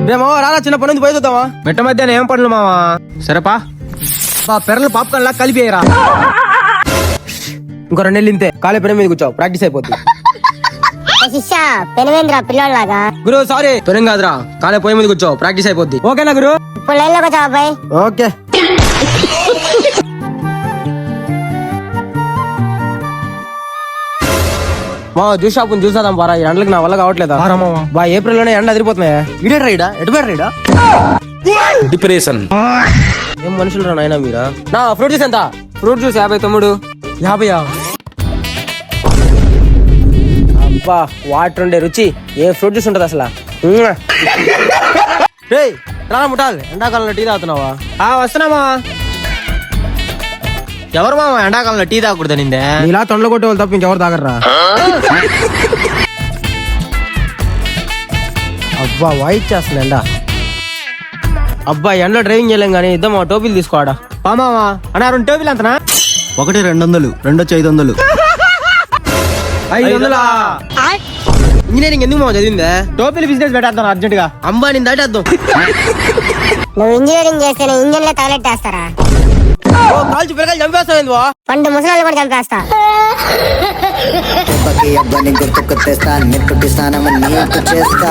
రే మావా రారా, చిన్న పని పోయి చూద్దామా? మెట్ట మధ్యాహ్నం ఏం పనులు మావా? సరేపా పెరలు పాప్కార్న్ లా కలిపేయరా. ఇంకో 2 నెలలు ఇంతే, కాలే పెన మీద కూర్చోవు, ప్రాక్టీస్ అయిపోద్ది. శిష్య పెనవేంద్ర పిల్లోళ్ళగా. గురు సారీ, పెనం కాదురా, కాలే పోయి మీద కూర్చోవు, ప్రాక్టీస్ అయిపోద్ది. ఓకేనా గురు? ఇప్పుడు లైన్ లోకి వచ్చావు అబ్బాయి. ఓకే. మా జ్యూస్ షాప్ చూసాదాం బారా, ఈ ఎండలకు నా వల్ల కావట్లేదా బా. ఏప్రిల్ లోనే ఎండ అదిరిపోతున్నాయా? ఇడే రైడా, ఎటు రైడా? డిప్రెషన్. ఏం మనుషులు రా నాయనా మీరా. నా ఫ్రూట్ జ్యూస్ ఎంత? ఫ్రూట్ జ్యూస్ 50 తమ్ముడు. 50? అబ్బా, వాటర్ ఉండే రుచి ఏ ఫ్రూట్ జ్యూస్ ఉంటది అసలు. రేయ్ రా ముఠాల్, ఎండాకాలంలో టీ తాగుతున్నావా? వస్తున్నామా. ఎవరు మామ ఎండాకాలంలో టీ తాగకూడదు నిందే? ఇలా తొండలు కొట్టే వాళ్ళు తప్ప ఇంకెవరు తాగర్రా. అబ్బా వాయిస్ చేస్తుంది ఎండ. అబ్బా ఎండలో డ్రైవింగ్ చేయలేం గానీ ఇద్దాం టోపీలు తీసుకోవాడా. మామా అన్నా 2 టోపీలు అంతనా? ఒకటి 200, రెండొచ్చి 500. 500. ఇంజనీరింగ్ ఎందుకు మా చదివిందే? టోపీలు బిజినెస్ పెట్టేద్దాం అర్జెంట్ గా. అంబానీ దాటేద్దాం. నువ్వు ఇంజనీరింగ్ చేస్తేనే ఇంజన్ లో తగలెట్టేస్తారా? కాల్చి పిల్లలు చంపేస్తావు. పండు ముసలాళ్ళు కూడా చంపేస్తా. అబ్బాని గుర్తుకొచ్చేస్తా, నిప్పుటి స్నానం చేస్తా.